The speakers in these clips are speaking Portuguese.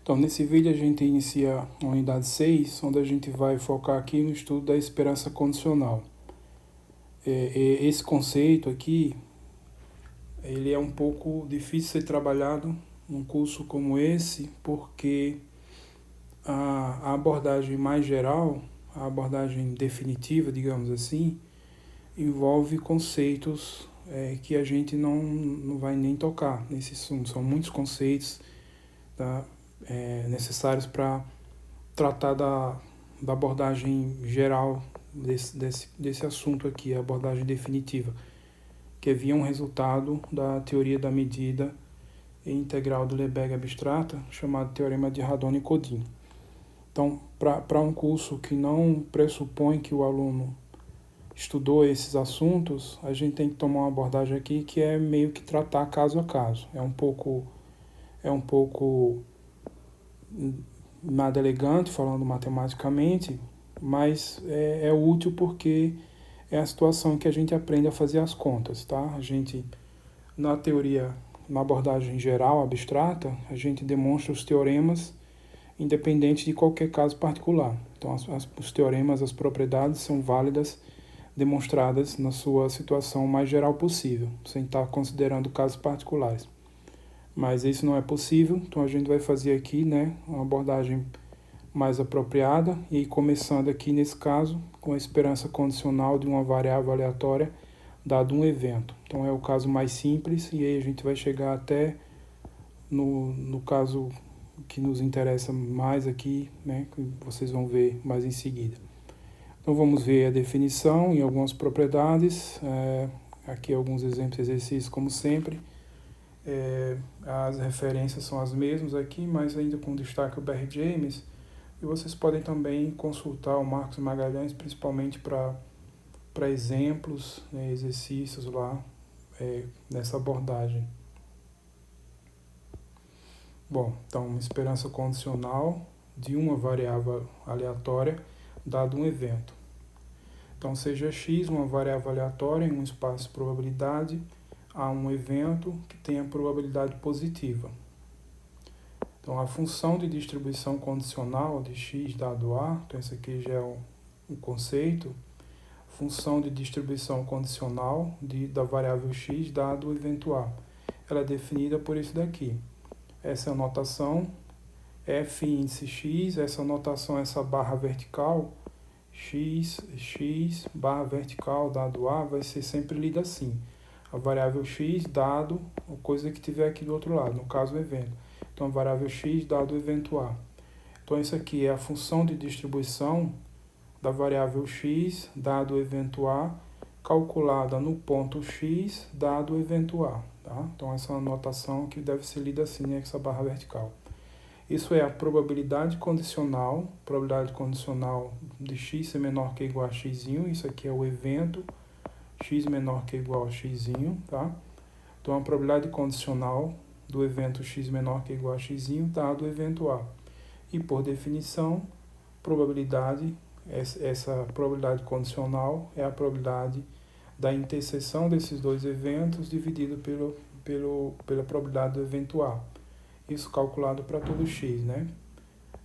Então, nesse vídeo a gente inicia a unidade 6, onde a gente vai focar aqui no estudo da esperança condicional. Esse conceito aqui, ele é um pouco difícil de ser trabalhado num curso como esse, porque a abordagem mais geral, a abordagem definitiva, digamos assim, envolve conceitos que a gente não vai nem tocar nesse assunto. São muitos conceitos, tá, necessários para tratar da abordagem geral desse assunto aqui, a abordagem definitiva, que via um resultado da teoria da medida integral do Lebesgue abstrata, chamado Teorema de Radon-Nikodym. Então, para um curso que não pressupõe que o aluno estudou esses assuntos, a gente tem que tomar uma abordagem aqui que é meio que tratar caso a caso. É um pouco nada elegante, falando matematicamente, mas é útil porque é a situação em que a gente aprende a fazer as contas, tá? A gente, na teoria, na abordagem geral, abstrata, a gente demonstra os teoremas independente de qualquer caso particular. Então, os teoremas, as propriedades são válidas, demonstradas na sua situação mais geral possível, sem estar considerando casos particulares. Mas isso não é possível, então a gente vai fazer aqui, né, uma abordagem mais apropriada, e aí começando aqui nesse caso com a esperança condicional de uma variável aleatória dado um evento. Então é o caso mais simples, e aí a gente vai chegar até no caso que nos interessa mais aqui, né, que vocês vão ver mais em seguida. Então vamos ver a definição e algumas propriedades, aqui alguns exemplos de exercícios como sempre. As referências são as mesmas aqui, mas ainda com destaque o Barry James, e vocês podem também consultar o Marcos Magalhães, principalmente para exemplos, né, exercícios lá nessa abordagem. Bom, então uma esperança condicional de uma variável aleatória dado um evento. Então seja x uma variável aleatória em um espaço de probabilidade, há um evento que tenha probabilidade positiva. Então, a função de distribuição condicional de x dado A, então esse aqui já é um conceito, função de distribuição condicional da variável x dado o evento A. Ela é definida por isso daqui. Essa é a notação, f índice x, essa notação, essa barra vertical, x barra vertical dado A, vai ser sempre lida assim. A variável x dado a coisa que tiver aqui do outro lado, no caso o evento. Então, a variável x dado o evento A. Então, isso aqui é a função de distribuição da variável x dado o evento A, calculada no ponto x dado o evento A. Tá? Então, essa é uma notação que deve ser lida assim, né, essa barra vertical. Isso é a probabilidade condicional de x ser menor que ou igual a x, isso aqui é o evento x menor que ou igual a x, tá? Então, a probabilidade condicional do evento x menor que ou igual a x dado o evento A. E, por definição, essa probabilidade condicional é a probabilidade da interseção desses dois eventos dividido pela probabilidade do evento A. Isso calculado para todo x, né?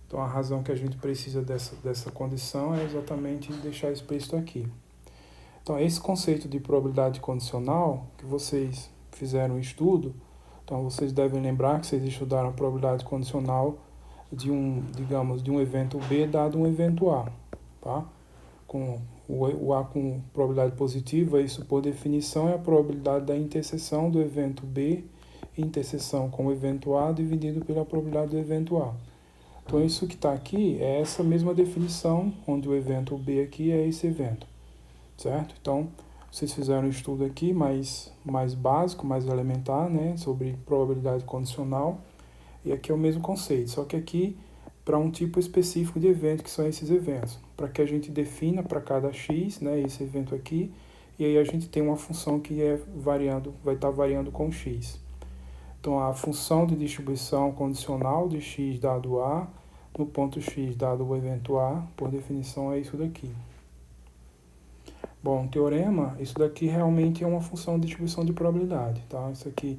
Então, a razão que a gente precisa dessa condição é exatamente deixar explícito aqui. Então, esse conceito de probabilidade condicional, que vocês fizeram um estudo, então vocês devem lembrar que vocês estudaram a probabilidade condicional de um evento B dado um evento A, tá? Com o A com probabilidade positiva, isso por definição é a probabilidade da interseção do evento B, interseção com o evento A, dividido pela probabilidade do evento A. Então, isso que está aqui é essa mesma definição, onde o evento B aqui é esse evento, certo? Então, vocês fizeram um estudo aqui mais básico, mais elementar, né, sobre probabilidade condicional, e aqui é o mesmo conceito, só que aqui para um tipo específico de evento, que são esses eventos, para que a gente defina para cada x, né, esse evento aqui, e aí a gente tem uma função que vai estar variando com x. Então, a função de distribuição condicional de x dado A, no ponto x dado o evento A, por definição é isso daqui. Bom, teorema, isso daqui realmente é uma função de distribuição de probabilidade, tá? Isso aqui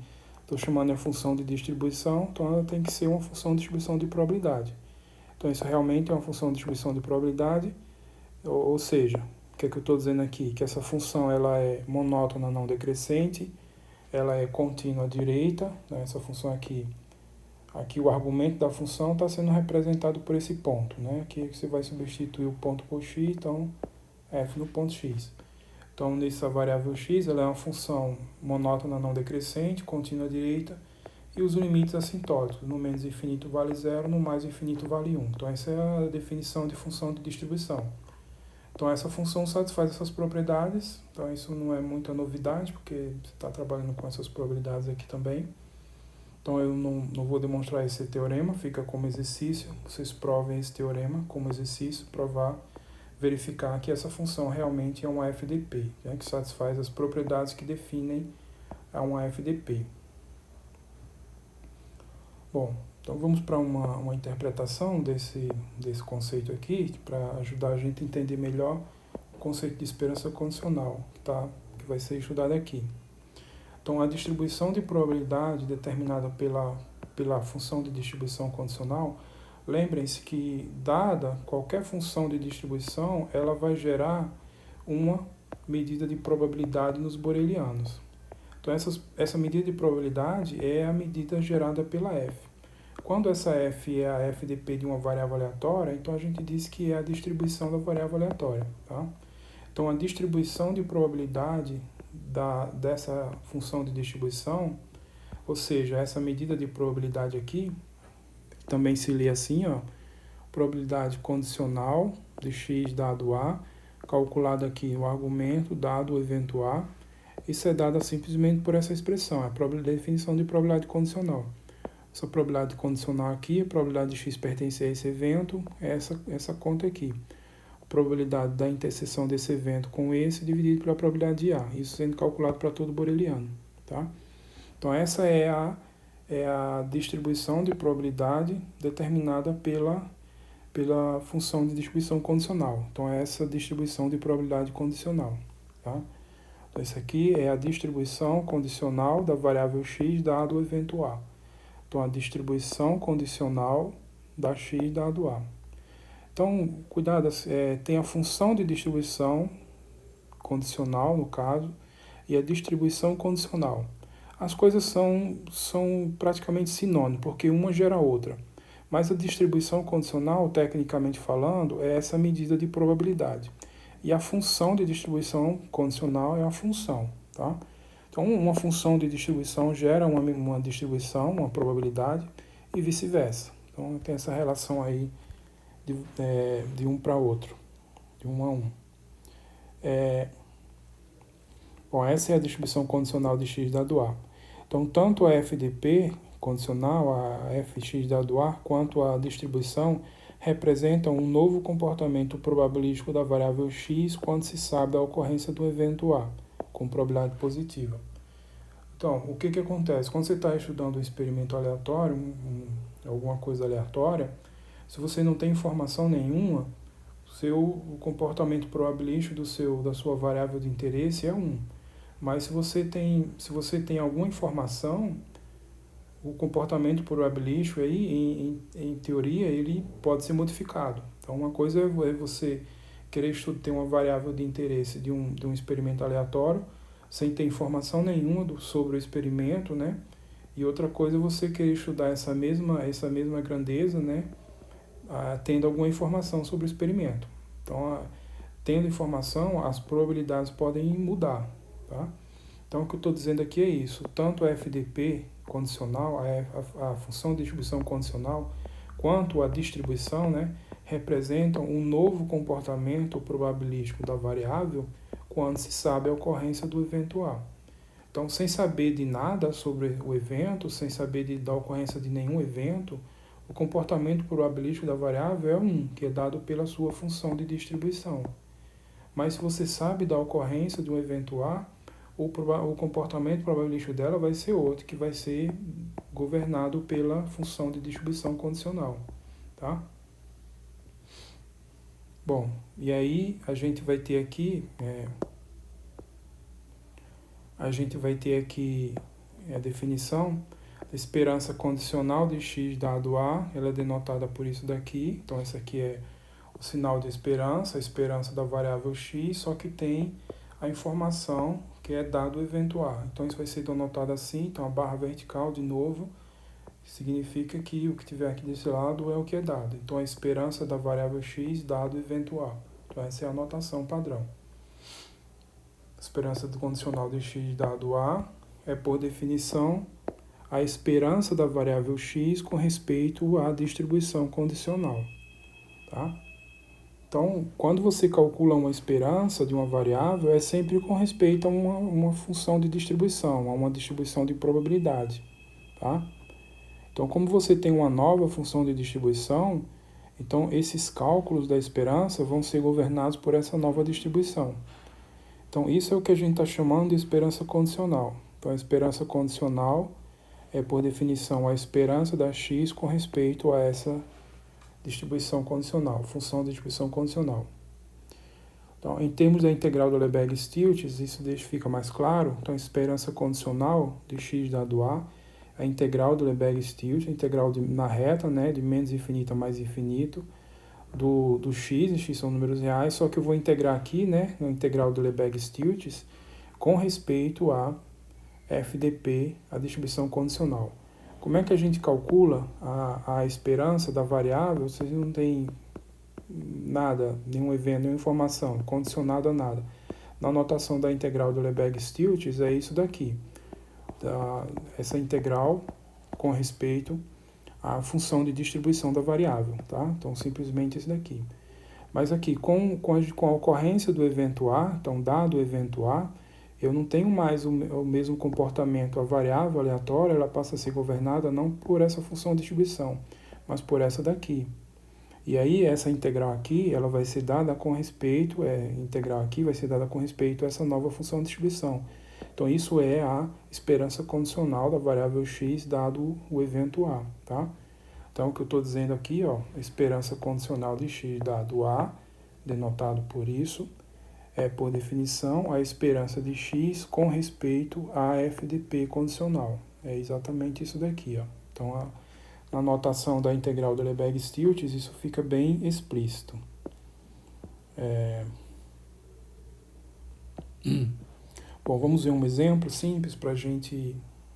estou chamando a função de distribuição, então ela tem que ser uma função de distribuição de probabilidade. Então isso realmente é uma função de distribuição de probabilidade, ou seja, o que é que eu estou dizendo aqui? Que essa função ela é monótona não decrescente, ela é contínua à direita, né? Essa função aqui o argumento da função está sendo representado por esse ponto, né? Aqui você vai substituir o ponto por x, então f no ponto x. Então, nessa variável x, ela é uma função monótona não decrescente, contínua à direita, e os limites assintóticos. No menos infinito vale 0, no mais infinito vale 1. Então, essa é a definição de função de distribuição. Então, essa função satisfaz essas propriedades. Então, isso não é muita novidade, porque você está trabalhando com essas probabilidades aqui também. Então, eu não vou demonstrar esse teorema, fica como exercício. Vocês provem esse teorema como exercício, verificar que essa função realmente é uma FDP, né, que satisfaz as propriedades que definem uma FDP. Bom, então vamos para uma interpretação desse conceito aqui, para ajudar a gente a entender melhor o conceito de esperança condicional, que vai ser estudado aqui. Então, a distribuição de probabilidade determinada pela função de distribuição condicional, lembrem-se que, dada qualquer função de distribuição, ela vai gerar uma medida de probabilidade nos borelianos. Então, essa medida de probabilidade é a medida gerada pela f. Quando essa f é a FDP de uma variável aleatória, então a gente diz que é a distribuição da variável aleatória. Tá? Então, a distribuição de probabilidade dessa função de distribuição, ou seja, essa medida de probabilidade aqui, também se lê assim, ó, probabilidade condicional de x dado A, calculado aqui o argumento dado o evento A, isso é dado simplesmente por essa expressão, é a definição de probabilidade condicional. Essa probabilidade condicional aqui, a probabilidade de x pertencer a esse evento, é essa conta aqui. A probabilidade da interseção desse evento com esse dividido pela probabilidade de A, isso sendo calculado para todo boreliano. Tá? Então essa é a distribuição de probabilidade determinada pela função de distribuição condicional. Então é essa distribuição de probabilidade condicional. Tá? Então isso aqui é a distribuição condicional da variável x dado o evento A. Então a distribuição condicional da x dado A. Então, cuidado, tem a função de distribuição condicional, no caso, e a distribuição condicional. As coisas são praticamente sinônimas, porque uma gera a outra. Mas a distribuição condicional, tecnicamente falando, é essa medida de probabilidade. E a função de distribuição condicional é a função. Tá? Então, uma função de distribuição gera uma distribuição, uma probabilidade, e vice-versa. Então, tem essa relação aí de um para outro, de 1 a 1. Bom, essa é a distribuição condicional de x dado A. Então, tanto a FDP condicional, a fx dado A, quanto a distribuição representam um novo comportamento probabilístico da variável x quando se sabe a ocorrência do evento A, com probabilidade positiva. Então, o que acontece? Quando você está estudando um experimento aleatório, alguma coisa aleatória, se você não tem informação nenhuma, o comportamento probabilístico da sua variável de interesse é 1. Mas se você tem alguma informação, o comportamento probabilístico aí, em teoria, ele pode ser modificado. Então, uma coisa é você querer ter uma variável de interesse de um experimento aleatório, sem ter informação nenhuma sobre o experimento, né? E outra coisa é você querer estudar essa mesma grandeza, né? Tendo alguma informação sobre o experimento. Então, tendo informação, as probabilidades podem mudar. Tá? Então, o que eu estou dizendo aqui é isso. Tanto a FDP condicional, a função de distribuição condicional, quanto a distribuição, né, representam um novo comportamento probabilístico da variável quando se sabe a ocorrência do evento A. Então, sem saber de nada sobre o evento, sem saber da ocorrência de nenhum evento, o comportamento probabilístico da variável é 1, que é dado pela sua função de distribuição. Mas se você sabe da ocorrência de um evento A, o comportamento probabilístico dela vai ser outro, que vai ser governado pela função de distribuição condicional. Tá? Bom, e aí a gente vai ter aqui é a definição. A esperança condicional de x dado A, ela é denotada por isso daqui. Então, esse aqui é o sinal de esperança, a esperança da variável x, só que tem a informação que é dado o evento A. Então, isso vai ser denotado assim. Então, a barra vertical, de novo, significa que o que tiver aqui desse lado é o que é dado. Então, a esperança da variável x dado o evento A. Então, essa é a notação padrão. A esperança do condicional de x dado A é, por definição, a esperança da variável x com respeito à distribuição condicional. Tá? Então, quando você calcula uma esperança de uma variável, é sempre com respeito a uma função de distribuição, a uma distribuição de probabilidade. Tá? Então, como você tem uma nova função de distribuição, então esses cálculos da esperança vão ser governados por essa nova distribuição. Então, isso é o que a gente está chamando de esperança condicional. Então, a esperança condicional é, por definição, a esperança da x com respeito a essa distribuição condicional, função de distribuição condicional. Então, em termos da integral do Lebesgue-Stieltjes, isso fica mais claro. Então, a esperança condicional de x dado A, a integral do Lebesgue-Stieltjes, a integral na reta, né, de menos infinito a mais infinito, do x, e x são números reais, só que eu vou integrar aqui, né, na integral do Lebesgue-Stieltjes, com respeito a FDP, a distribuição condicional. Como é que a gente calcula a esperança da variável? Vocês não tem nada, nenhum evento, nenhuma informação, condicionado a nada. Na notação da integral do Lebesgue-Stieltjes é isso daqui. Essa integral com respeito à função de distribuição da variável. Tá? Então, simplesmente isso daqui. Mas aqui, com a ocorrência do evento A, então, dado o evento A, eu não tenho mais o mesmo comportamento. A variável aleatória, ela passa a ser governada não por essa função de distribuição, mas por essa daqui. E aí, essa integral aqui, ela vai ser dada com respeito, integral aqui vai ser dada com respeito a essa nova função de distribuição. Então, isso é a esperança condicional da variável x dado o evento A, tá? Então, o que eu estou dizendo aqui, ó, a esperança condicional de x dado A, denotado por isso, é, por definição, a esperança de x com respeito à FDP condicional. É exatamente isso daqui, ó. Então, na notação da integral do Lebesgue-Stieltjes, isso fica bem explícito. Bom, vamos ver um exemplo simples para a gente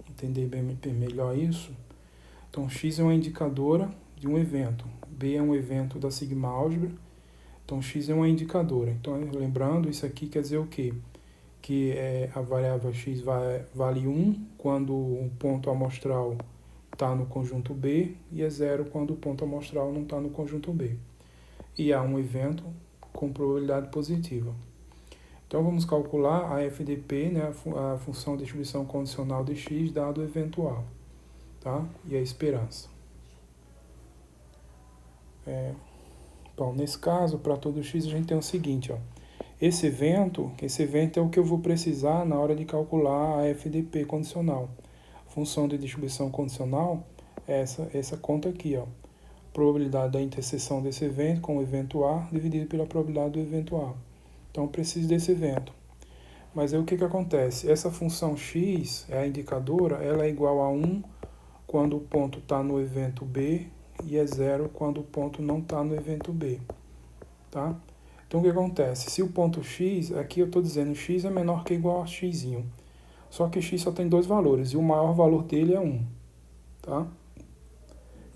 entender bem melhor isso. Então, x é uma indicadora de um evento, B é um evento da sigma álgebra. Então, x é uma indicadora. Então, lembrando, isso aqui quer dizer o quê? Que a variável x vale 1 quando o ponto amostral está no conjunto B e é 0 quando o ponto amostral não está no conjunto B. E há um evento com probabilidade positiva. Então, vamos calcular a FDP, né, a função de distribuição condicional de x, dado o evento A. Tá? E a esperança. Bom, nesse caso, para todo x, a gente tem o seguinte, ó. Esse evento é o que eu vou precisar na hora de calcular a FDP condicional. A função de distribuição condicional é essa conta aqui, ó. Probabilidade da interseção desse evento com o evento A dividido pela probabilidade do evento A. Então, eu preciso desse evento. Mas aí o que acontece? Essa função x, a indicadora, ela é igual a 1 quando o ponto está no evento B e é 0 quando o ponto não está no evento B, tá? Então, o que acontece? Se o ponto x, aqui eu estou dizendo x é menor que ou igual a x, só que x só tem dois valores e o maior valor dele é 1, tá?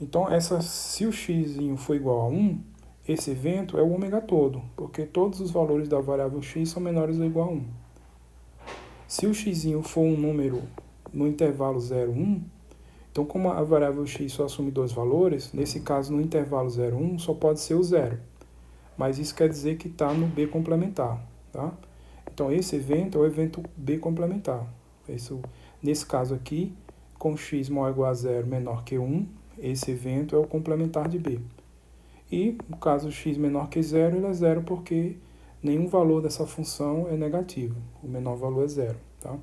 Então, se o x for igual a 1, esse evento é o ômega todo, porque todos os valores da variável x são menores ou igual a 1. Se o x for um número no intervalo 0, 1, então, como a variável x só assume dois valores, nesse caso, no intervalo 0, 1, só pode ser o 0. Mas isso quer dizer que está no B complementar, tá? Então, esse evento é o evento B complementar. Nesse caso aqui, com x maior ou igual a 0 menor que 1, esse evento é o complementar de B. E, no caso x menor que 0, ele é 0 porque nenhum valor dessa função é negativo. O menor valor é 0, tá?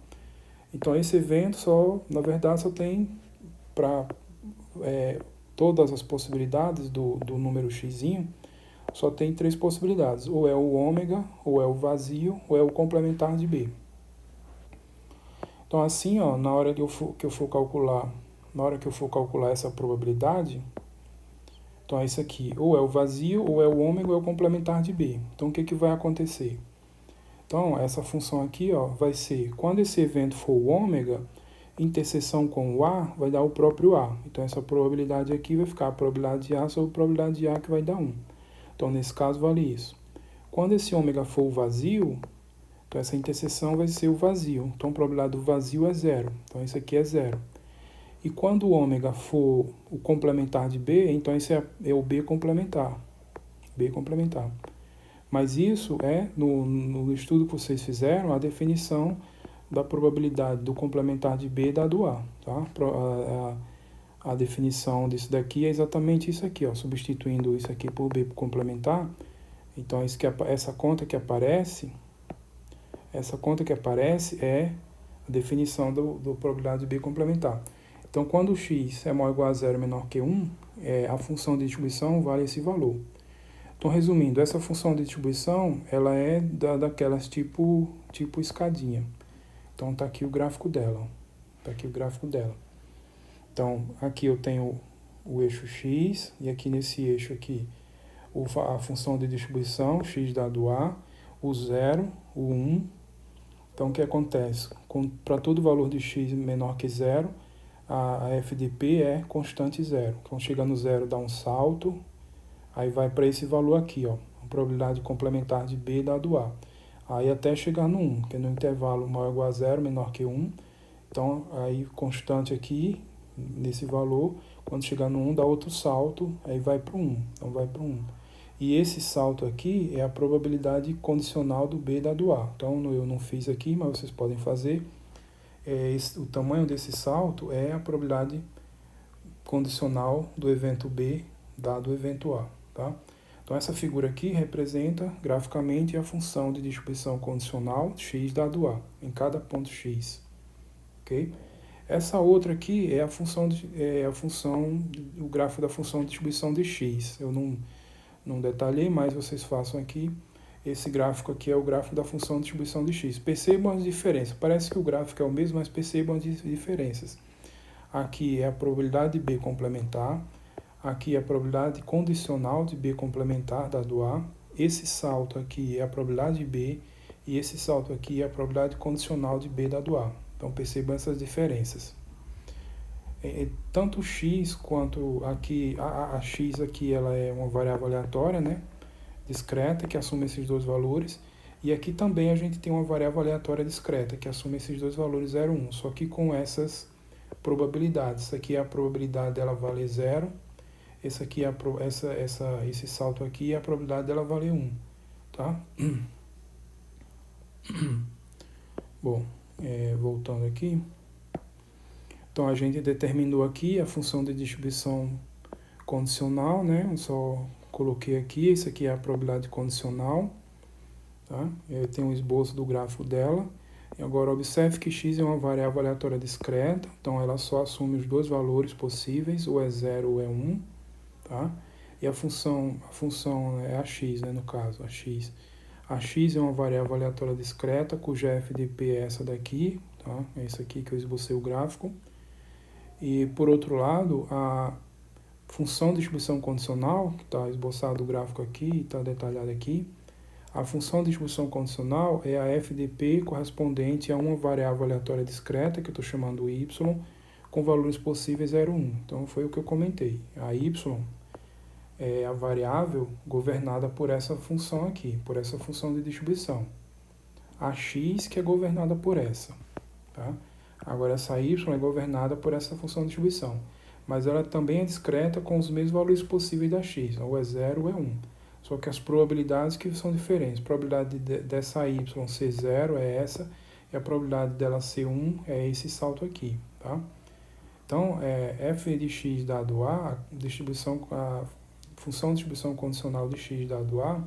Então, esse evento, na verdade, só tem para todas as possibilidades do número x, só tem três possibilidades. Ou é o ômega, ou é o vazio, ou é o complementar de B. Então assim, ó, na hora que eu for calcular essa probabilidade, então é isso aqui, ou é o vazio, ou é o ômega, ou é o complementar de B. Então o que vai acontecer? Então essa função aqui, ó, vai ser, quando esse evento for o ômega, interseção com o A vai dar o próprio A. Então essa probabilidade aqui vai ficar a probabilidade de A sobre a probabilidade de A, que vai dar 1. Então nesse caso vale isso. Quando esse ômega for o vazio, então essa interseção vai ser o vazio. Então a probabilidade do vazio é 0. Então isso aqui é 0. E quando o ômega for o complementar de B, então esse é o B complementar. B complementar. Mas isso é, no estudo que vocês fizeram, a definição da probabilidade do complementar de B dado A. Tá? A definição disso daqui é exatamente isso aqui, ó, substituindo isso aqui por B complementar. Então essa conta que aparece é a definição do probabilidade de B complementar. Então quando o x é maior ou igual a 0 menor que 1, a função de distribuição vale esse valor. Então, resumindo, essa função de distribuição, ela é daquelas tipo escadinha. Então, está aqui o gráfico dela. Então, aqui eu tenho o eixo x, e aqui nesse eixo aqui, a função de distribuição, x dado a, o 0, o 1. Então, o que acontece? Para todo valor de x menor que 0, a f de p é constante 0. Então, chega no 0, dá um salto, aí vai para esse valor aqui, ó, a probabilidade complementar de B dado A. Aí até chegar no 1, que é no intervalo maior ou igual a 0, menor que 1. Então, aí constante aqui, nesse valor, quando chegar no 1, dá outro salto, aí vai para o 1. Então, vai para o 1. E esse salto aqui é a probabilidade condicional do B dado A. Então, eu não fiz aqui, mas vocês podem fazer. O tamanho desse salto é a probabilidade condicional do evento B dado o evento A. Tá? Então, essa figura aqui representa graficamente a função de distribuição condicional x dado A, em cada ponto x. Okay? Essa outra aqui é o gráfico da função de distribuição de x. Eu não detalhei, mas vocês façam aqui. Esse gráfico aqui é o gráfico da função de distribuição de x. Percebam as diferenças. Parece que o gráfico é o mesmo, mas percebam as diferenças. Aqui é a probabilidade de B complementar. Aqui é a probabilidade condicional de B complementar dado A. Esse salto aqui é a probabilidade de B. E esse salto aqui é a probabilidade condicional de B dado A. Então percebam essas diferenças. Tanto x quanto aqui, a x aqui ela é uma variável aleatória, né? Discreta, que assume esses dois valores. E aqui também a gente tem uma variável aleatória discreta, que assume esses dois valores 0 e 1. Só que com essas probabilidades. Essa aqui é a probabilidade dela valer 0. Esse salto aqui é a probabilidade dela valer 1, tá? Bom, voltando aqui. Então, a gente determinou aqui a função de distribuição condicional, né? Eu só coloquei aqui, isso aqui é a probabilidade condicional, tá? Eu tenho um esboço do gráfico dela. E agora, observe que x é uma variável aleatória discreta, então ela só assume os dois valores possíveis, ou é 0 ou é 1. Tá? E a função é a x, né, no caso, a x. A x é uma variável aleatória discreta, cuja f de p é essa daqui, tá? É isso aqui que eu esbocei o gráfico. E, por outro lado, a função de distribuição condicional, que está esboçado o gráfico aqui, está detalhado aqui, a função de distribuição condicional é a f de p correspondente a uma variável aleatória discreta, que eu estou chamando y, com valores possíveis 0 e 1. Então, foi o que eu comentei. A y é a variável governada por essa função aqui, por essa função de distribuição. A x que é governada por essa. Tá? Agora, essa y é governada por essa função de distribuição. Mas ela também é discreta com os mesmos valores possíveis da x, ou é 0 ou é 1. Só que as probabilidades que são diferentes. A probabilidade dessa y ser 0 é essa, e a probabilidade dela ser 1 é esse salto aqui. Tá? Então, f de x dado a função de distribuição condicional de x dado a,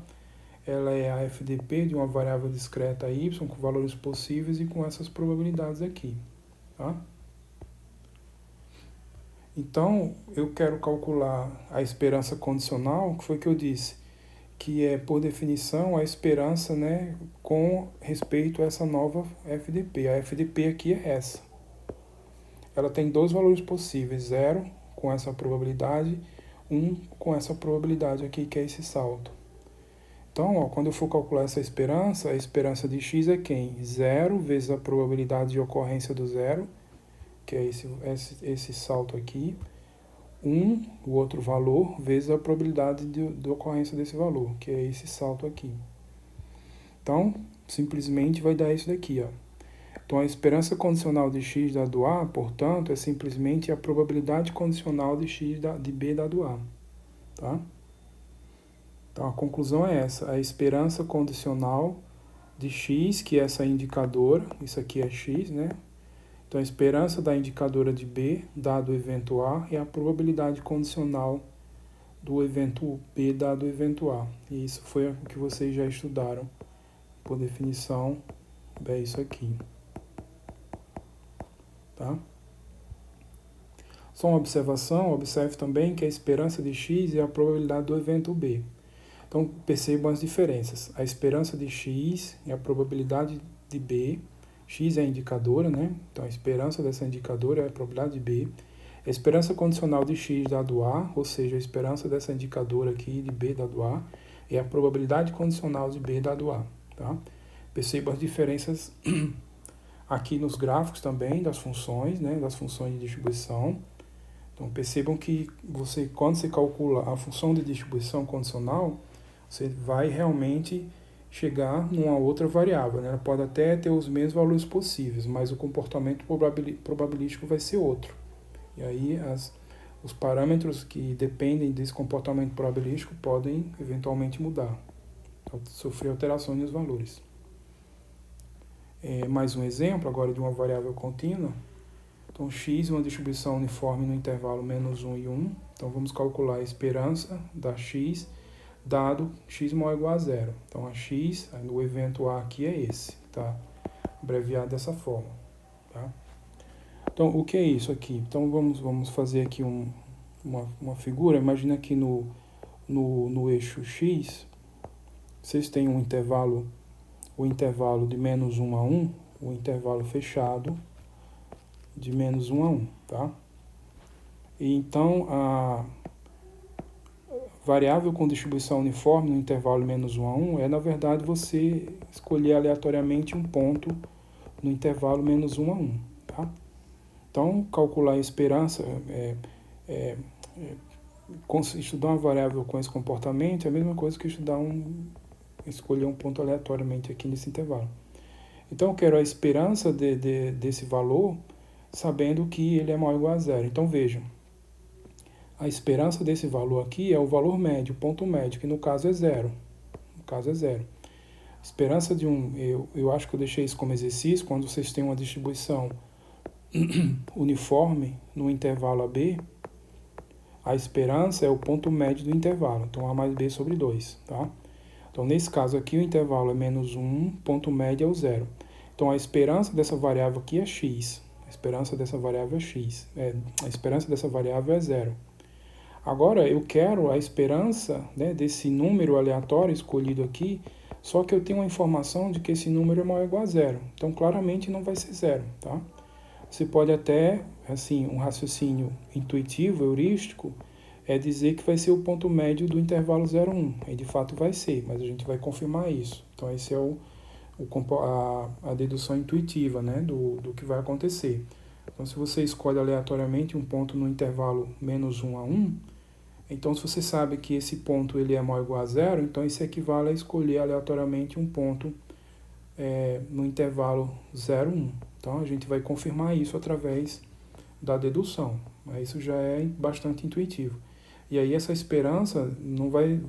ela é a f de p de uma variável discreta y com valores possíveis e com essas probabilidades aqui. Tá? Então, eu quero calcular a esperança condicional, que foi o que eu disse, que é, por definição, a esperança, né, com respeito a essa nova FDP. A FDP aqui é essa. Ela tem dois valores possíveis, 0 com essa probabilidade, 1 com essa probabilidade aqui, que é esse salto. Então, ó, quando eu for calcular essa esperança, a esperança de x é quem? 0 vezes a probabilidade de ocorrência do zero, que é esse salto aqui, 1, o outro valor, vezes a probabilidade de ocorrência desse valor, que é esse salto aqui. Então, simplesmente vai dar isso daqui, ó. Então, a esperança condicional de x dado A, portanto, é simplesmente a probabilidade condicional de x de B dado A. Tá? Então, a conclusão é essa. A esperança condicional de x, que é essa indicadora, isso aqui é x, né? Então, a esperança da indicadora de B, dado o evento A, é a probabilidade condicional do evento B, dado o evento A. E isso foi o que vocês já estudaram. Por definição, é isso aqui. Tá? Só uma observação, observe também que a esperança de x é a probabilidade do evento B. Então, percebam as diferenças. A esperança de x é a probabilidade de B, x é a indicadora, né? Então, a esperança dessa indicadora é a probabilidade de B. A esperança condicional de x dado A, ou seja, a esperança dessa indicadora aqui de B dado A, é a probabilidade condicional de B dado A. Tá? Percebam as diferenças aqui nos gráficos também das funções, né, das funções de distribuição. Então, percebam que quando você calcula a função de distribuição condicional, você vai realmente chegar numa outra variável, né? Ela pode até ter os mesmos valores possíveis, mas o comportamento probabilístico vai ser outro. E aí os parâmetros que dependem desse comportamento probabilístico podem eventualmente mudar, sofrer alterações nos valores. Mais um exemplo agora de uma variável contínua. Então, x é uma distribuição uniforme no intervalo menos 1 e 1. Então, vamos calcular a esperança da x, dado x maior ou igual a zero. Então, a x, o evento A aqui é esse, tá? Abreviado dessa forma. Tá? Então, o que é isso aqui? Então, vamos fazer aqui uma figura. Imagina que no eixo x, vocês têm um intervalo, o intervalo de menos 1 a 1, o intervalo fechado de menos 1 a 1, tá? E então, a variável com distribuição uniforme no intervalo menos 1 a 1 é, na verdade, você escolher aleatoriamente um ponto no intervalo menos 1 a 1, tá? Então, calcular a esperança, estudar uma variável com esse comportamento é a mesma coisa que escolher um ponto aleatoriamente aqui nesse intervalo. Então, eu quero a esperança desse valor, sabendo que ele é maior ou igual a zero. Então, vejam, a esperança desse valor aqui é o valor médio, o ponto médio, que no caso é zero. No caso é zero. A esperança de eu acho que eu deixei isso como exercício, quando vocês têm uma distribuição uniforme no intervalo AB, a esperança é o ponto médio do intervalo. Então, A mais B sobre 2, tá? Então, nesse caso aqui, o intervalo é menos 1, ponto médio é o zero. Então, a esperança dessa variável aqui é x. A esperança dessa variável é x. A esperança dessa variável é zero. Agora, eu quero a esperança, né, desse número aleatório escolhido aqui, só que eu tenho uma informação de que esse número é maior ou igual a zero. Então, claramente não vai ser zero, tá? Você pode até, assim, um raciocínio intuitivo, heurístico, é dizer que vai ser o ponto médio do intervalo 0, 1. E de fato vai ser, mas a gente vai confirmar isso. Então, esse é a dedução intuitiva, né, do que vai acontecer. Então, se você escolhe aleatoriamente um ponto no intervalo menos 1 a 1, então, se você sabe que esse ponto ele é maior ou igual a zero, então isso equivale a escolher aleatoriamente um ponto no intervalo 0, 1. Então, a gente vai confirmar isso através da dedução. Mas isso já é bastante intuitivo. E aí, essa esperança não vai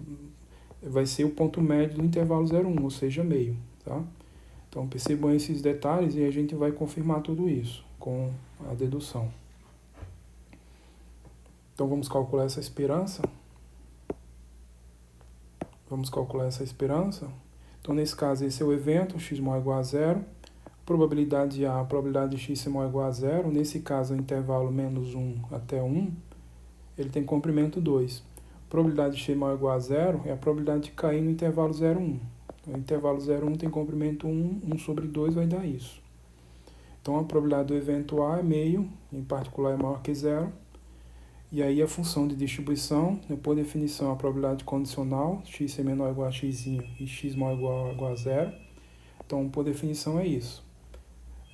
ser o ponto médio do intervalo 0, 1, ou seja, meio. Tá? Então, percebam esses detalhes e a gente vai confirmar tudo isso com a dedução. Então, vamos calcular essa esperança. Então, nesse caso, esse é o evento, x maior ou igual a zero. Probabilidade de A, a probabilidade de x ser maior ou igual a zero. Nesse caso, o intervalo menos 1 até 1, ele tem comprimento 2. probabilidade de x maior ou igual a zero é a probabilidade de cair no intervalo 0, 1. O intervalo 0, 1 tem comprimento 1, 1 sobre 2 vai dar isso. Então, a probabilidade do evento A é meio, em particular é maior que zero. E aí, a função de distribuição, por definição, a probabilidade condicional, x ser menor ou igual a x e x maior ou igual a zero. Então, por definição, é isso.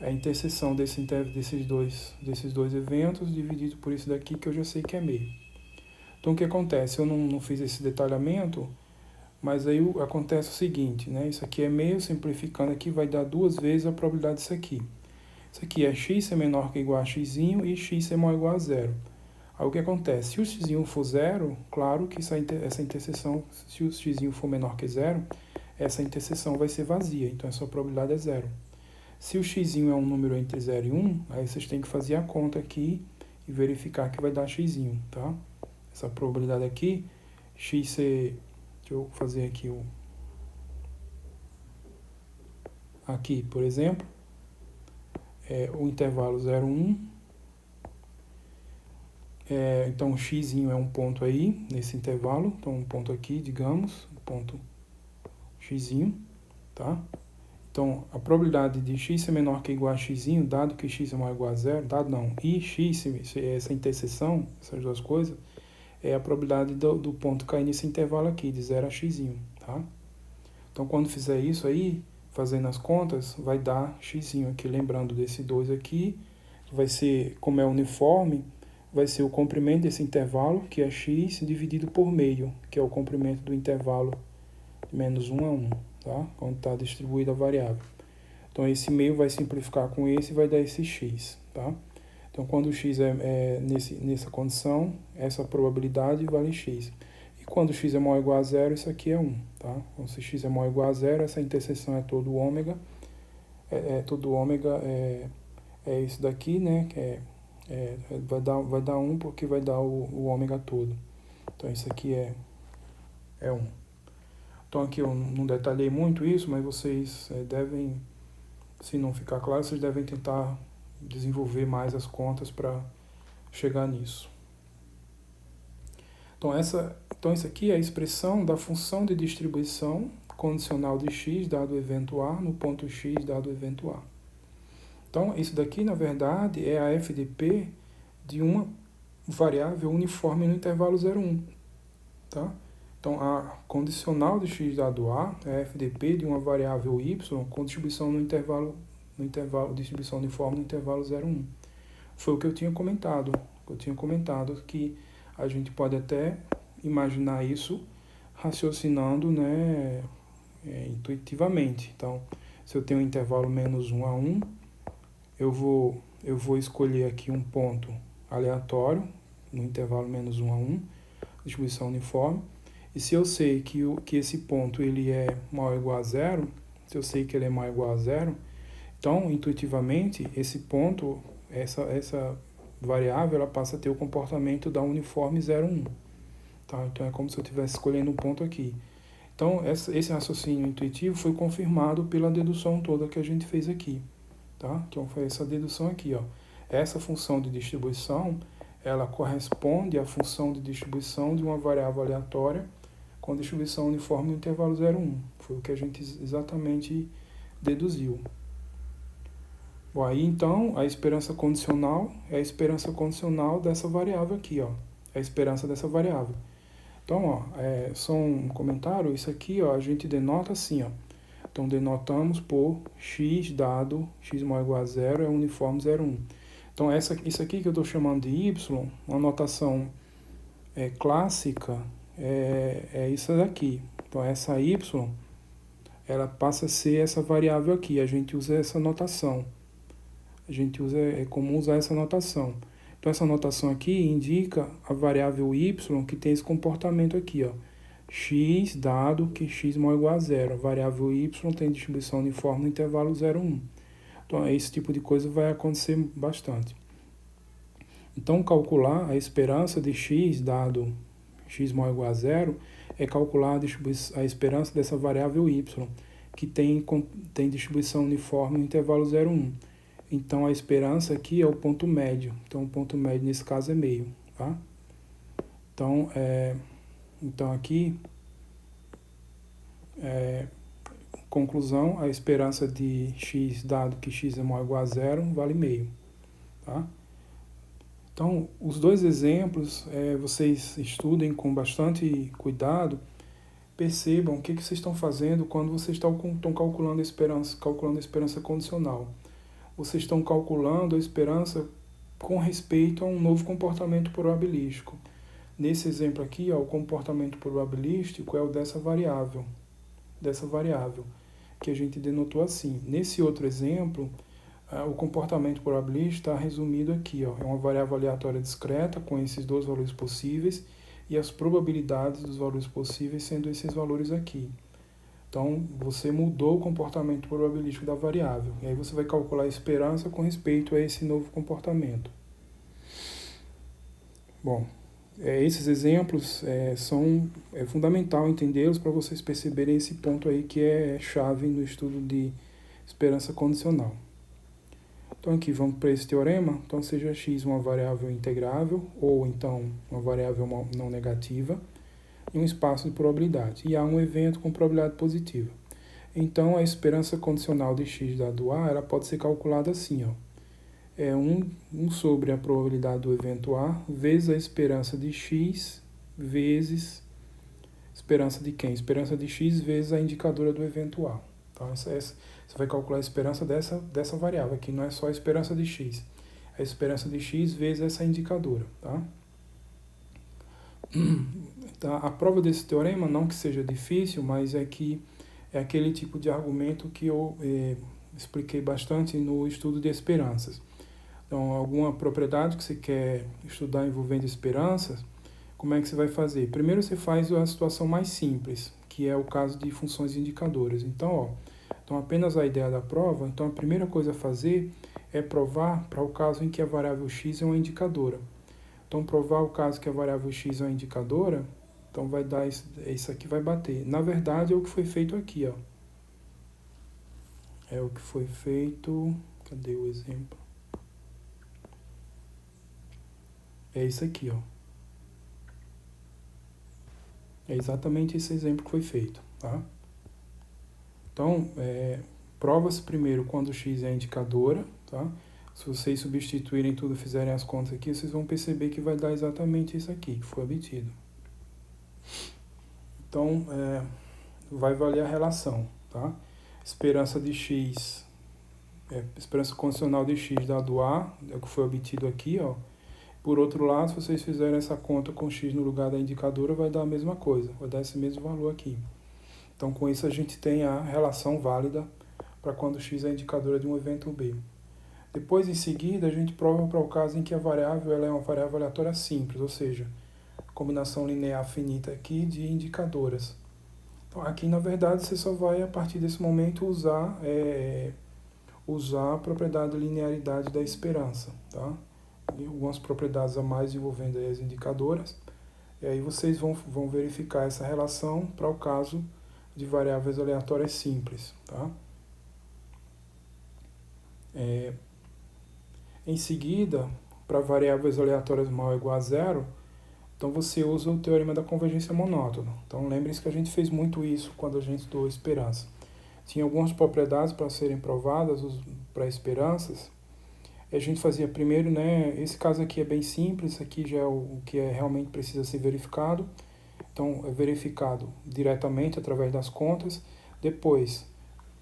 É a interseção desses dois eventos dividido por isso daqui, que eu já sei que é meio. Então, o que acontece? Eu não fiz esse detalhamento, mas aí acontece o seguinte, né? Isso aqui é meio, simplificando aqui, vai dar 2 vezes a probabilidade disso aqui. Isso aqui é x ser menor que ou igual a x e x ser maior ou igual a zero. Aí o que acontece? Se o x for zero, claro que essa interseção, se o x for menor que zero, essa interseção vai ser vazia, então essa probabilidade é zero. Se o x é um número entre 0 e 1, aí vocês têm que fazer a conta aqui e verificar que vai dar x, tá? Essa probabilidade aqui, x ser... Deixa eu fazer aqui aqui, por exemplo, o intervalo 0, 1. Então, o x é um ponto aí, nesse intervalo. Então, um ponto aqui, digamos, um ponto x, tá? Então, a probabilidade de x ser menor que ou igual a x, dado que x é maior ou igual a zero, dado não, e x, essa interseção, essas duas coisas, é a probabilidade do ponto cair nesse intervalo aqui, de 0 a x, tá? Então, quando fizer isso aí, fazendo as contas, vai dar x aqui, lembrando desse 2 aqui, vai ser, como é uniforme, vai ser o comprimento desse intervalo, que é x, dividido por meio, que é o comprimento do intervalo de menos 1 a 1, tá? Onde está distribuída a variável. Então, esse meio vai simplificar com esse e vai dar esse x, tá? Então, quando o x é nessa condição, essa probabilidade vale x. E quando o x é maior ou igual a zero, isso aqui é 1, tá? Então, se x é maior ou igual a zero, essa interseção é todo ômega. Todo ômega é isso daqui, né? Que vai dar 1 porque vai dar o ômega todo. Então, isso aqui é 1. Então, aqui eu não detalhei muito isso, mas vocês devem, se não ficar claro, vocês devem tentar desenvolver mais as contas para chegar nisso. Então, isso aqui é a expressão da função de distribuição condicional de x dado o evento A no ponto x dado o evento A. Então, isso daqui, na verdade, é a FDP de uma variável uniforme no intervalo 0, 1. Tá? Então, a condicional de x dado A é a FDP de uma variável y com distribuição distribuição uniforme no intervalo 0, 1. Foi o que eu tinha comentado. Que a gente pode até imaginar isso raciocinando, né, intuitivamente. Então, se eu tenho um intervalo menos 1 a 1, eu vou escolher aqui um ponto aleatório no intervalo menos 1 a 1, distribuição uniforme. E se eu sei que esse ponto ele é maior ou igual a zero, se eu sei que ele é maior ou igual a zero, então, intuitivamente, esse ponto, essa variável, ela passa a ter o comportamento da uniforme 0, 1. Tá? Então, é como se eu estivesse escolhendo um ponto aqui. Então, esse raciocínio intuitivo foi confirmado pela dedução toda que a gente fez aqui. Tá? Então, foi essa dedução aqui. Ó. Essa função de distribuição, ela corresponde à função de distribuição de uma variável aleatória com distribuição uniforme no intervalo 0, 1. Foi o que a gente exatamente deduziu. Bom, aí então a esperança condicional é a esperança condicional dessa variável aqui, ó. É a esperança dessa variável. Então, ó, só um comentário, isso aqui, ó, a gente denota assim, ó. Então, denotamos por x dado x maior ou igual a zero é uniforme 0, 1. Então, isso aqui que eu estou chamando de y, uma notação clássica, é isso daqui. Então, essa y, ela passa a ser essa variável aqui. A gente usa essa notação. É comum usar essa notação. Então, essa notação aqui indica a variável y que tem esse comportamento aqui, ó. X dado que x maior ou igual a zero. A variável y tem distribuição uniforme no intervalo 0, 1. Então, esse tipo de coisa vai acontecer bastante. Então, calcular a esperança de x dado x maior ou igual a zero é calcular a esperança dessa variável y, que tem distribuição uniforme no intervalo 0, 1. Então, a esperança aqui é o ponto médio. Então, o ponto médio, nesse caso, é meio. Tá? Então, Então aqui, conclusão, a esperança de x, dado que x é maior ou igual a zero, vale meio. Tá? Então, os dois exemplos, vocês estudem com bastante cuidado, percebam o que vocês estão fazendo quando vocês estão calculando a esperança condicional. Vocês estão calculando a esperança com respeito a um novo comportamento probabilístico. Nesse exemplo aqui, ó, o comportamento probabilístico é o dessa variável, que a gente denotou assim. Nesse outro exemplo, o comportamento probabilístico está resumido aqui, ó, é uma variável aleatória discreta com esses dois valores possíveis e as probabilidades dos valores possíveis sendo esses valores aqui. Então, você mudou o comportamento probabilístico da variável. E aí você vai calcular a esperança com respeito a esse novo comportamento. Bom, esses exemplos são fundamental entendê-los para vocês perceberem esse ponto aí que é chave no estudo de esperança condicional. Então aqui vamos para esse teorema. Então seja x uma variável integrável ou então uma variável não negativa em um espaço de probabilidade. E há um evento com probabilidade positiva. Então, a esperança condicional de x dado A, ela pode ser calculada assim, ó. É 1 sobre a probabilidade do evento A vezes a esperança de x vezes esperança de quem? Esperança de x vezes a indicadora do evento A. Então, você vai calcular a esperança dessa variável aqui, não é só a esperança de x. É a esperança de x vezes essa indicadora, tá? Então, a prova desse teorema, não que seja difícil, mas é aquele tipo de argumento que eu expliquei bastante no estudo de esperanças. Então, alguma propriedade que você quer estudar envolvendo esperanças, como é que você vai fazer? Primeiro você faz a situação mais simples, que é o caso de funções indicadoras. Então, apenas a ideia da prova, então a primeira coisa a fazer é provar para o caso em que a variável x é uma indicadora. Então, provar o caso que a variável x é uma indicadora, então vai dar isso aqui vai bater. Na verdade, é o que foi feito aqui, ó. É o que foi feito... Cadê o exemplo? É isso aqui, ó. É exatamente esse exemplo que foi feito, tá? Então, prova-se primeiro quando x é indicadora, tá? Se vocês substituírem tudo e fizerem as contas aqui, vocês vão perceber que vai dar exatamente isso aqui, que foi obtido. Então, vai valer a relação, tá? Esperança de x, esperança condicional de x dado A, é o que foi obtido aqui, ó. Por outro lado, se vocês fizerem essa conta com x no lugar da indicadora, vai dar a mesma coisa, vai dar esse mesmo valor aqui. Então, com isso, a gente tem a relação válida para quando x é indicadora de um evento B. Depois, em seguida, a gente prova para o caso em que a variável ela é uma variável aleatória simples, ou seja, combinação linear finita aqui de indicadoras. Então, aqui, na verdade, você só vai, a partir desse momento, usar a propriedade de linearidade da esperança, tá? E algumas propriedades a mais envolvendo as indicadoras. E aí vocês vão verificar essa relação para o caso de variáveis aleatórias simples, tá? Em seguida, para variáveis aleatórias maior ou igual a zero, então você usa o teorema da convergência monótona. Então lembre-se que a gente fez muito isso quando a gente estudou esperança. Tinha algumas propriedades para serem provadas para esperanças. A gente fazia primeiro, né? Esse caso aqui é bem simples, aqui já é o que realmente precisa ser verificado. Então, é verificado diretamente através das contas. Depois,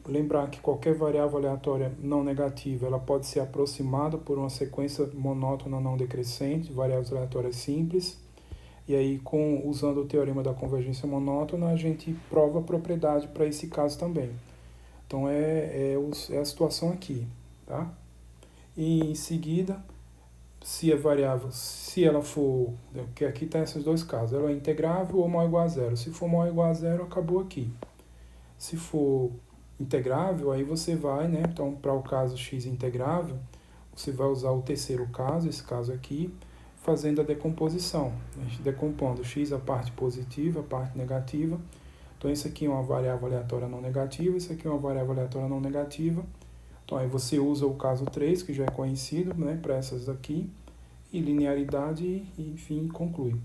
lembrar que qualquer variável aleatória não negativa, ela pode ser aproximada por uma sequência monótona não decrescente, de variáveis aleatórias simples. E aí, usando o teorema da convergência monótona, a gente prova a propriedade para esse caso também. Então, é a situação aqui, tá? E em seguida, se a variável, se ela for, que aqui está esses dois casos, ela é integrável ou maior ou igual a zero. Se for maior ou igual a zero, acabou aqui. Se for integrável, aí você vai, né? Então, para o caso x integrável, você vai usar o terceiro caso, esse caso aqui, fazendo a decomposição. A gente decompondo x a parte positiva, a parte negativa. Então, isso aqui é uma variável aleatória não negativa, isso aqui é uma variável aleatória não negativa. Então, aí você usa o caso 3, que já é conhecido, né, para essas aqui, e linearidade, e, enfim, conclui.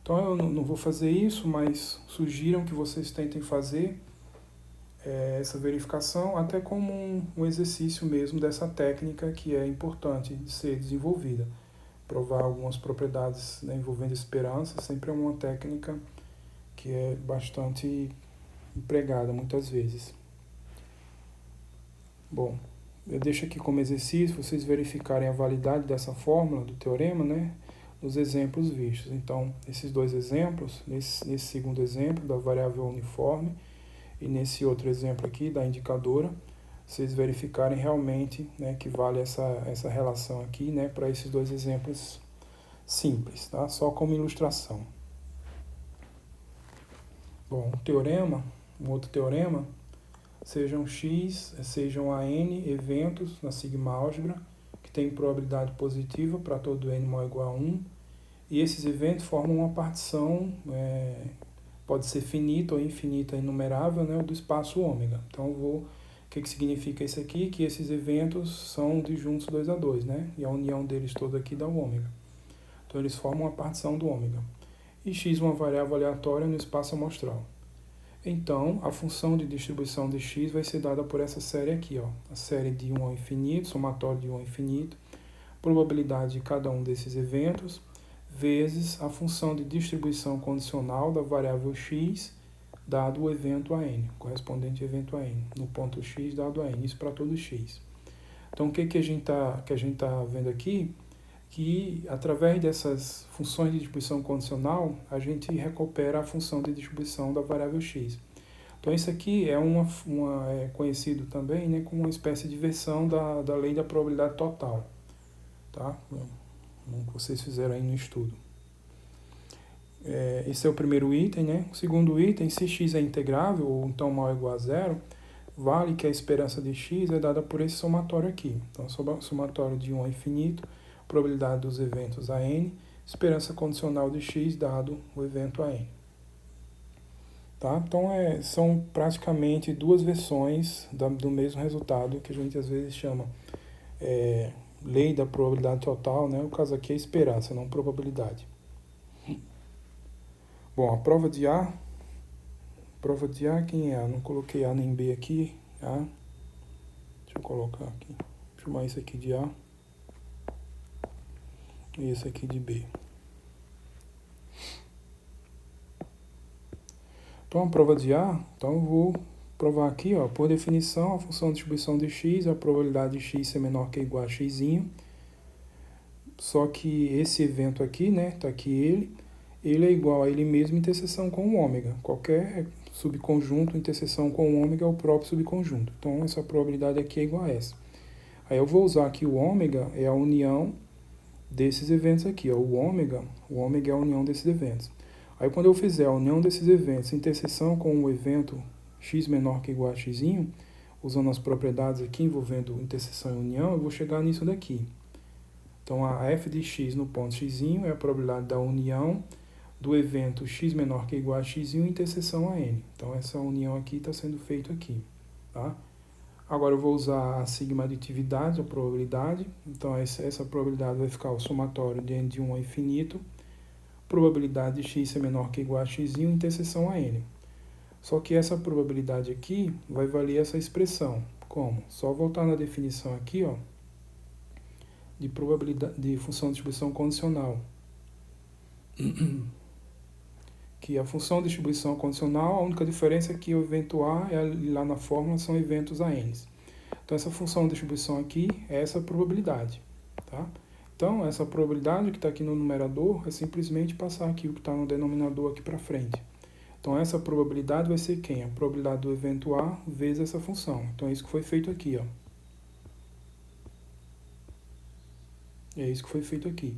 Então eu não vou fazer isso, mas sugiram que vocês tentem fazer essa verificação até como um exercício mesmo dessa técnica que é importante de ser desenvolvida. Provar algumas propriedades, né, envolvendo esperança sempre é uma técnica que é bastante empregada muitas vezes. Bom, eu deixo aqui como exercício vocês verificarem a validade dessa fórmula do teorema, né, nos exemplos vistos. Então, esses dois exemplos, nesse segundo exemplo da variável uniforme e nesse outro exemplo aqui da indicadora, vocês verificarem realmente, né, que vale essa relação aqui, né, para esses dois exemplos simples, tá? Só como ilustração. Bom, um outro teorema, sejam a n eventos na sigma álgebra, que tem probabilidade positiva para todo n maior ou igual a 1, e esses eventos formam uma partição, pode ser finita ou infinita, inumerável, né, do espaço ômega. Então, o que significa isso aqui? Que esses eventos são disjuntos 2 a 2, né? E a união deles toda aqui dá o ômega. Então, eles formam uma partição do ômega. E x uma variável aleatória no espaço amostral. Então, a função de distribuição de x vai ser dada por essa série aqui, ó, a série de 1 ao infinito, somatório de 1 ao infinito, probabilidade de cada um desses eventos, vezes a função de distribuição condicional da variável x, dado o evento a n, correspondente ao evento a n, no ponto x dado a n, isso para todo x. Então, o que a gente tá vendo aqui? Que, através dessas funções de distribuição condicional, a gente recupera a função de distribuição da variável x. Então, isso aqui é é conhecido também, né, como uma espécie de versão da lei da probabilidade total, tá? Como vocês fizeram aí no estudo. Esse é o primeiro item, né? O segundo item, se x é integrável, ou então maior ou igual a zero, vale que a esperança de x é dada por esse somatório aqui. Então, somatório de 1 ao infinito, probabilidade dos eventos a n, esperança condicional de x dado o evento a n. Tá? Então, são praticamente duas versões do mesmo resultado, que a gente às vezes chama lei da probabilidade total, né? O caso aqui é esperança, não probabilidade. Bom, a prova de A, quem é A? Não coloquei A nem B aqui, A. Deixa eu colocar aqui, vou chamar isso aqui de A e esse aqui de B. Então, a prova de A, então eu vou provar aqui, ó, por definição, a função de distribuição de x, a probabilidade de x ser menor que ou igual a x, só que esse evento aqui, né, tá aqui ele é igual a ele mesmo em interseção com o ômega. Qualquer subconjunto interseção com o ômega é o próprio subconjunto. Então, essa probabilidade aqui é igual a essa. Aí eu vou usar aqui o ômega, é a união desses eventos aqui, ó. O ômega é a união desses eventos. Aí quando eu fizer a união desses eventos, interseção com o evento x menor que ou igual a x, usando as propriedades aqui envolvendo interseção e união, eu vou chegar nisso daqui. Então, a f de x no ponto x é a probabilidade da união do evento x menor que ou igual a x interseção a n. Então, essa união aqui está sendo feita aqui, tá? Agora eu vou usar a sigma aditividade, a probabilidade. Então, essa probabilidade vai ficar o somatório de n de 1 ao infinito, probabilidade de x ser menor que ou igual a x interseção a n. Só que essa probabilidade aqui vai valer essa expressão. Como? Só voltar na definição aqui, ó, de probabilidade de função de distribuição condicional. Que a função de distribuição condicional, a única diferença é que o evento A lá na fórmula são eventos a n. Então, essa função de distribuição aqui é essa probabilidade, tá? Então, essa probabilidade que está aqui no numerador é simplesmente passar aqui o que está no denominador aqui para frente. Então, essa probabilidade vai ser quem? A probabilidade do evento A vezes essa função. Então, é isso que foi feito aqui, ó. É isso que foi feito aqui.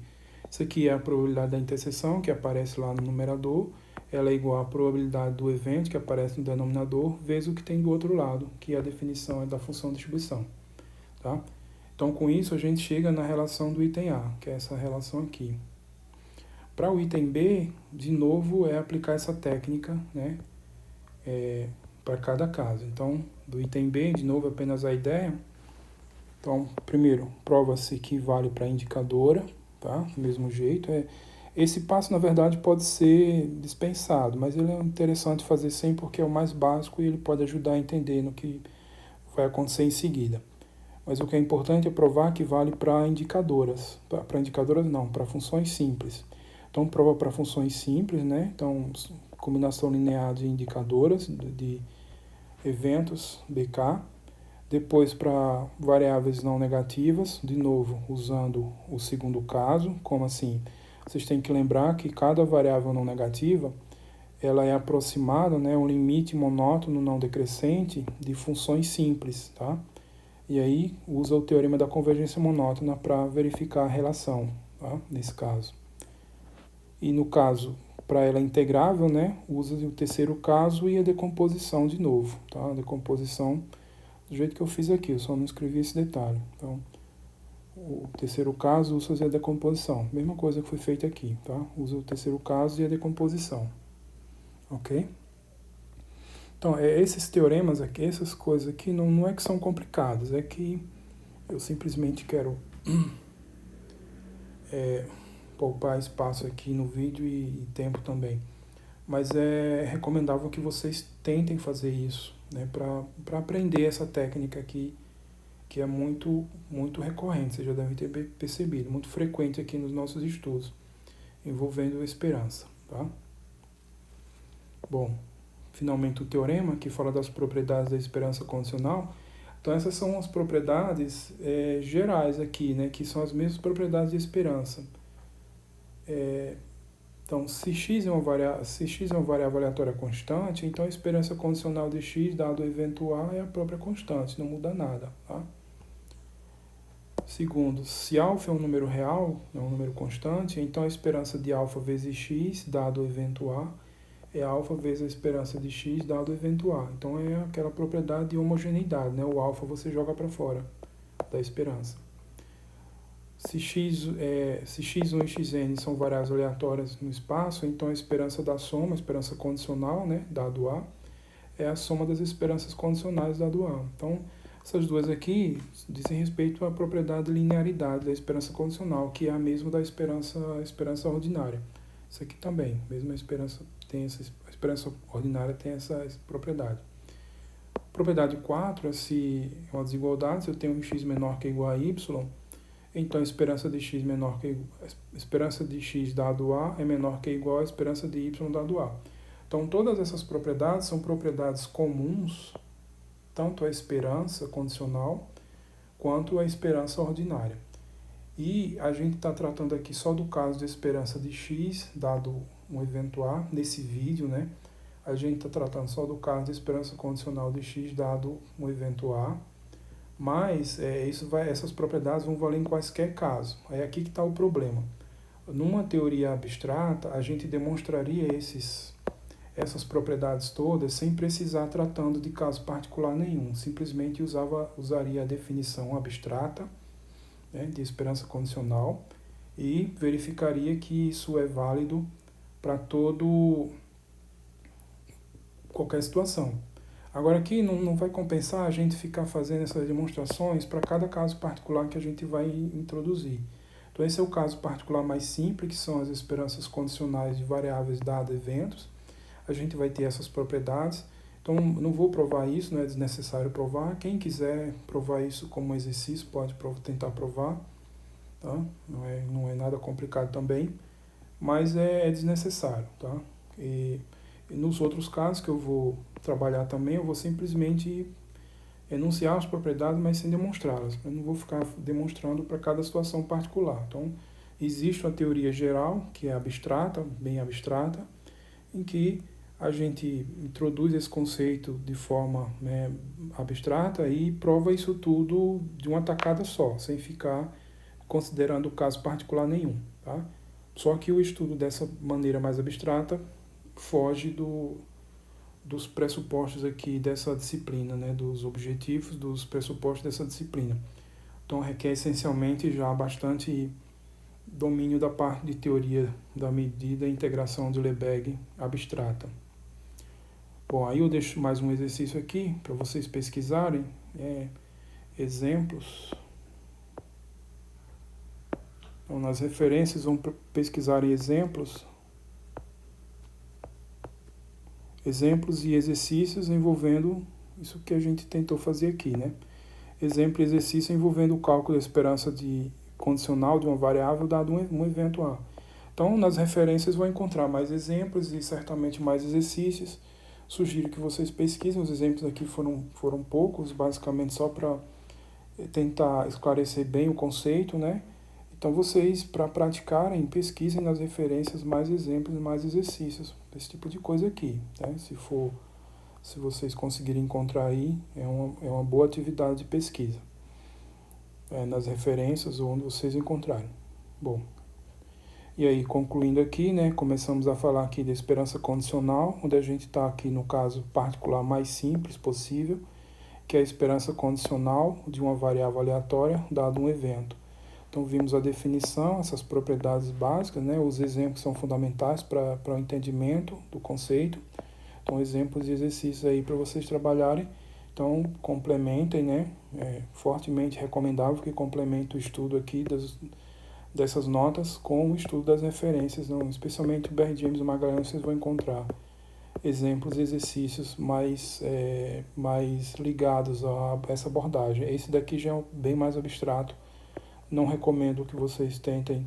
Isso aqui é a probabilidade da interseção, que aparece lá no numerador. Ela é igual à probabilidade do evento, que aparece no denominador, vezes o que tem do outro lado, que a definição é da função de distribuição. Tá? Então, com isso, a gente chega na relação do item A, que é essa relação aqui. Para o item B, de novo, é aplicar essa técnica, né, para cada caso. Então, do item B, de novo, apenas a ideia. Então, primeiro, prova-se que vale para a indicadora, tá? Do mesmo jeito, Esse passo, na verdade, pode ser dispensado, mas ele é interessante fazer sempre porque é o mais básico e ele pode ajudar a entender no que vai acontecer em seguida. Mas o que é importante é provar que vale para indicadoras. Para indicadoras não, para funções simples. Então, prova para funções simples, né? Então, combinação linear de indicadoras, de eventos, BK. Depois, para variáveis não negativas, de novo, usando o segundo caso. Como assim? Vocês têm que lembrar que cada variável não negativa, ela é aproximada, né, um limite monótono não decrescente de funções simples, tá? E aí usa o teorema da convergência monótona para verificar a relação, tá? Nesse caso. E no caso, para ela integrável, né, usa o terceiro caso e a decomposição de novo, tá? A decomposição do jeito que eu fiz aqui, eu só não escrevi esse detalhe. Então, o terceiro caso usa a decomposição, mesma coisa que foi feita aqui, tá? Usa o terceiro caso e a decomposição, ok? Então, esses teoremas aqui, essas coisas aqui, não é que são complicadas, é que eu simplesmente quero poupar espaço aqui no vídeo e tempo também. Mas é recomendável que vocês tentem fazer isso, né, para aprender essa técnica aqui, que é muito recorrente, vocês já devem ter percebido, muito frequente aqui nos nossos estudos, envolvendo a esperança, tá? Bom, finalmente o teorema, que fala das propriedades da esperança condicional. Então essas são as propriedades gerais aqui, né, que são as mesmas propriedades de esperança. Então, se x é uma variável aleatória constante, então a esperança condicional de x dado o evento A é a própria constante, não muda nada, tá? Segundo, se α é um número real, é um número constante, então a esperança de α vezes x dado o evento A é α vezes a esperança de x dado o evento A. Então é aquela propriedade de homogeneidade, né? O alfa você joga para fora da esperança. Se x1 e xn são variáveis aleatórias no espaço, então a esperança da soma, a esperança condicional, né, dado A, é a soma das esperanças condicionais dado A. Então, essas duas aqui dizem respeito à propriedade de linearidade da esperança condicional, que é a mesma da esperança ordinária. Isso aqui também, mesmo a esperança ordinária tem essa propriedade. Propriedade 4 é se é uma desigualdade, se eu tenho um x menor que ou igual a y, então a esperança de x esperança de x dado A é menor que ou igual a esperança de y dado A. Então todas essas propriedades são propriedades comuns tanto à esperança condicional quanto à esperança ordinária. E a gente está tratando aqui só do caso da esperança de x dado um evento A, nesse vídeo, né? A gente está tratando só do caso da esperança condicional de x dado um evento A, mas essas propriedades vão valer em quaisquer casos. É aqui que está o problema. Numa teoria abstrata, a gente demonstraria essas propriedades todas sem precisar tratando de caso particular nenhum. Simplesmente usaria a definição abstrata, né, de esperança condicional e verificaria que isso é válido para qualquer situação. Agora aqui não vai compensar a gente ficar fazendo essas demonstrações para cada caso particular que a gente vai introduzir. Então esse é o caso particular mais simples, que são as esperanças condicionais de variáveis dados eventos. A gente vai ter essas propriedades. Então não vou provar isso, não é desnecessário provar. Quem quiser provar isso como exercício pode tentar provar. Tá? Não é nada complicado também, mas é desnecessário. Tá? E nos outros casos que eu vou trabalhar também, eu vou simplesmente enunciar as propriedades, mas sem demonstrá-las. Eu não vou ficar demonstrando para cada situação particular. Então, existe uma teoria geral, que é abstrata, bem abstrata, em que a gente introduz esse conceito de forma, né, abstrata e prova isso tudo de uma tacada só, sem ficar considerando o caso particular nenhum. Tá? Só que o estudo dessa maneira mais abstrata foge dos pressupostos aqui dessa disciplina, né, dos objetivos, dos pressupostos dessa disciplina. Então requer essencialmente já bastante domínio da parte de teoria da medida e integração de Lebesgue abstrata. Bom, aí eu deixo mais um exercício aqui para vocês pesquisarem exemplos. Então, nas referências, vão pesquisar em exemplos e exercícios envolvendo isso que a gente tentou fazer aqui, né? Exemplo e exercício envolvendo o cálculo da esperança de condicional de uma variável dado um evento A. Então, nas referências vão encontrar mais exemplos e certamente mais exercícios. Sugiro que vocês pesquisem, os exemplos aqui foram poucos, basicamente só para tentar esclarecer bem o conceito, né? Então, vocês, para praticarem, pesquisem nas referências mais exemplos e mais exercícios, esse tipo de coisa aqui, né? Se vocês conseguirem encontrar aí, é uma boa atividade de pesquisa, nas referências ou onde vocês encontrarem. Bom, e aí, concluindo aqui, né, começamos a falar aqui da esperança condicional, onde a gente está aqui no caso particular mais simples possível, que é a esperança condicional de uma variável aleatória dado um evento. Então, vimos a definição, essas propriedades básicas, né, os exemplos são fundamentais para o entendimento do conceito. Então, exemplos e exercícios aí para vocês trabalharem. Então, complementem, né? É fortemente recomendável que complementem o estudo aqui dessas notas com o estudo das referências, não? Especialmente o Barry James e Magalhães, vocês vão encontrar exemplos e exercícios mais ligados a essa abordagem. Esse daqui já é bem mais abstrato. Não recomendo que vocês tentem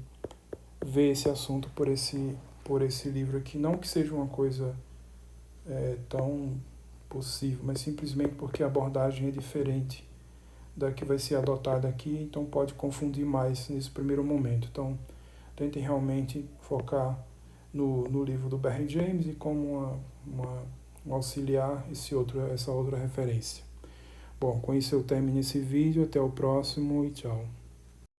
ver esse assunto por esse livro aqui. Não que seja uma coisa tão possível, mas simplesmente porque a abordagem é diferente da que vai ser adotada aqui, então pode confundir mais nesse primeiro momento. Então, tentem realmente focar no livro do Barry James e como um auxiliar essa outra referência. Bom, com isso eu termino esse vídeo, até o próximo e tchau.